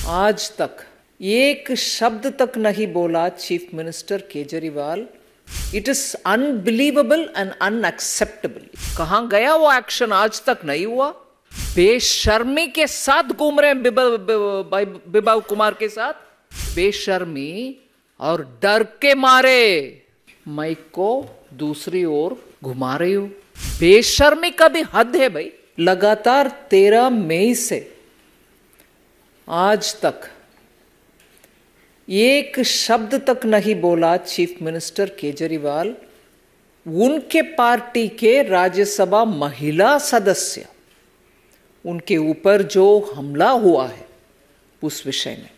आज तक एक शब्द तक नहीं बोला chief minister Kejriwal. It is unbelievable and unacceptable. कहां गया वो एक्शन? आज तक नहीं हुआ। बेशर्मी के साथ घूम रहे हैं बिप्लब कुमार के साथ, बेशर्मी और डर के मारे माइक को दूसरी ओर घुमा रही हो। बेशर्मी का भी हद है भाई। लगातार 13 मई से आज तक एक शब्द तक नहीं बोला चीफ मिनिस्टर केजरीवाल। उनके पार्टी के राज्यसभा महिला सदस्य, उनके ऊपर जो हमला हुआ है उस विषय में,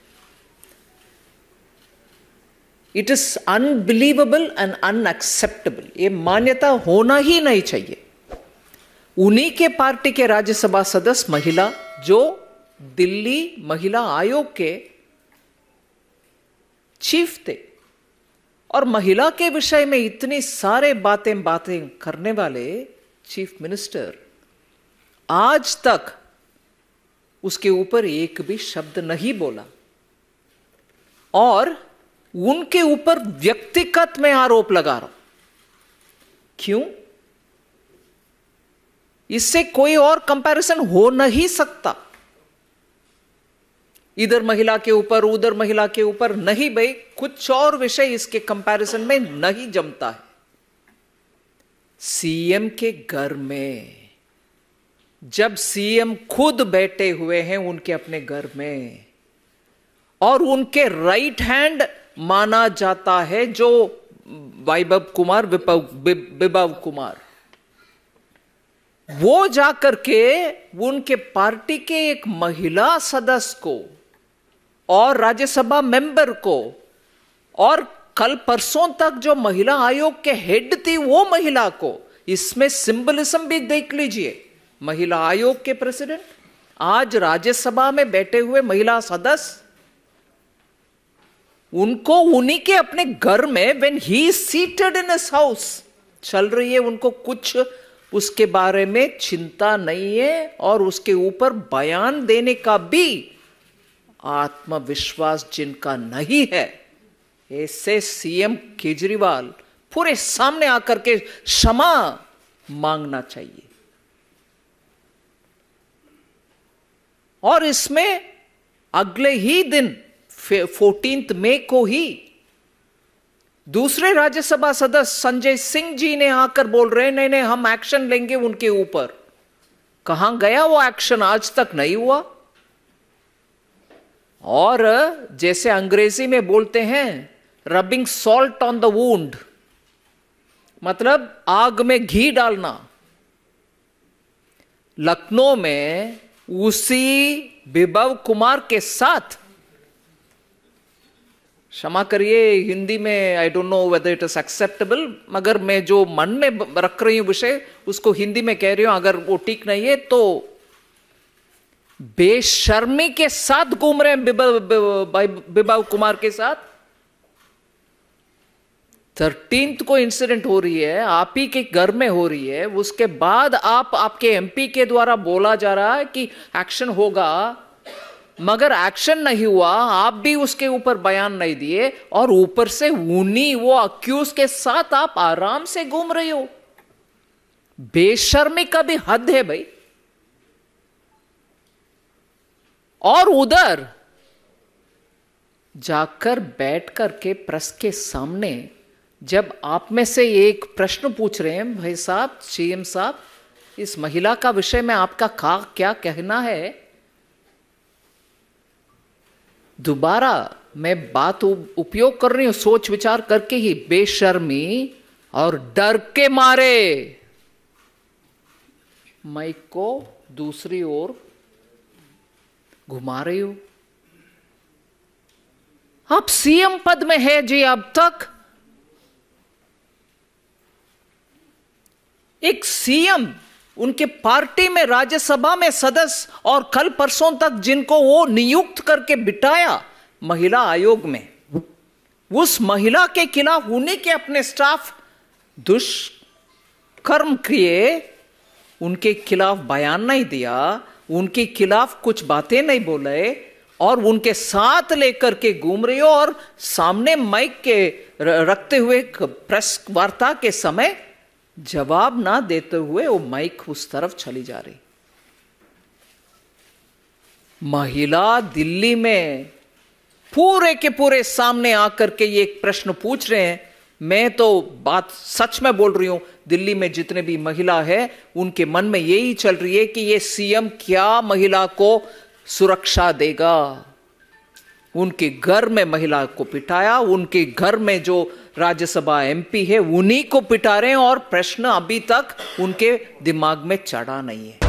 it is unbelievable and unacceptable. ये मान्यता होना ही नहीं चाहिए। उन्हीं के पार्टी के राज्यसभा सदस्य महिला, जो दिल्ली महिला आयोग के चीफ थे, और महिला के विषय में इतनी सारे बातें करने वाले चीफ मिनिस्टर, आज तक उसके ऊपर एक भी शब्द नहीं बोला। और उनके ऊपर व्यक्तिगत में आरोप लगा रहा हूं। क्यों? इससे कोई और कंपैरिजन हो नहीं सकता। इधर महिला के ऊपर, उधर महिला के ऊपर नहीं भाई। कुछ और विषय इसके कंपैरिजन में नहीं जमता है। सीएम के घर में, जब सीएम खुद बैठे हुए हैं उनके अपने घर में, और उनके राइट हैंड माना जाता है जो बिप्लब कुमार, वो जाकर के उनके पार्टी के एक महिला सदस्य को और राज्यसभा मेंबर को, और कल परसों तक जो महिला आयोग के हेड थी वो महिला को, इसमें सिंबलिज्म भी देख लीजिए। महिला आयोग के प्रेसिडेंट, आज राज्यसभा में बैठे हुए महिला सदस्य, उनको उन्हीं के अपने घर में, when he is seated in his house, चल रही है, उनको कुछ उसके बारे में चिंता नहीं है, और उसके ऊपर बयान देने का भी आत्मविश्वास जिनका नहीं है, ऐसे सीएम केजरीवाल पूरे सामने आकर के क्षमा मांगना चाहिए। और इसमें अगले ही दिन 14 मई को ही दूसरे राज्यसभा सदस्य संजय सिंह जी ने आकर बोल रहे हैं, नहीं नहीं हम एक्शन लेंगे उनके ऊपर। कहां गया वो एक्शन? आज तक नहीं हुआ। और जैसे अंग्रेजी में बोलते हैं, rubbing salt on the wound, मतलब आग में घी डालना। लखनऊ में उसी बिप्लब कुमार के साथ, क्षमा करिए हिंदी में, I don't know whether it is acceptable, मगर मैं जो मन में रख रही हूं विषय उसको हिंदी में कह रही हूं, अगर वो ठीक नहीं है तो। बेशर्मी के साथ घूम रहे हैं बिप्लब कुमार के साथ। 13 को इंसिडेंट हो रही है, आप ही के घर में हो रही है। उसके बाद आपके एमपी के द्वारा बोला जा रहा है कि एक्शन होगा, मगर एक्शन नहीं हुआ। आप भी उसके ऊपर बयान नहीं दिए, और ऊपर से उन्हीं वो अक्यूज के साथ आप आराम से घूम रहे हो। बेशर्मी का भी हद है भाई। और उधर जाकर बैठ करके प्रेस के सामने जब आप में से एक प्रश्न पूछ रहे हैं, भाई साहब, सीएम साहब, इस महिला का विषय में आपका क्या कहना है, दोबारा मैं बात उपयोग कर रही हूं सोच विचार करके ही, बेशर्मी और डर के मारे माइक को दूसरी ओर घुमा रही हो। आप सीएम पद में है जी। अब तक एक सीएम, उनके पार्टी में राज्यसभा में सदस्य, और कल परसों तक जिनको वो नियुक्त करके बिठाया महिला आयोग में, उस महिला के खिलाफ उन्हीं के अपने स्टाफ दुष्कर्म किए, उनके खिलाफ बयान नहीं दिया, उनके खिलाफ कुछ बातें नहीं बोले, और उनके साथ लेकर के घूम रही हो और सामने माइक के रखते हुए प्रेस वार्ता के समय जवाब ना देते हुए वो माइक उस तरफ चली जा रही। महिला दिल्ली में पूरे के पूरे सामने आकर के ये एक प्रश्न पूछ रहे हैं। मैं तो बात सच में बोल रही हूं, दिल्ली में जितने भी महिला है उनके मन में यही चल रही है कि ये सीएम क्या महिला को सुरक्षा देगा। उनके घर में महिला को पिटाया, उनके घर में जो राज्यसभा एमपी है उन्हीं को पिटा रहे हैं और प्रश्न अभी तक उनके दिमाग में चढ़ा नहीं है।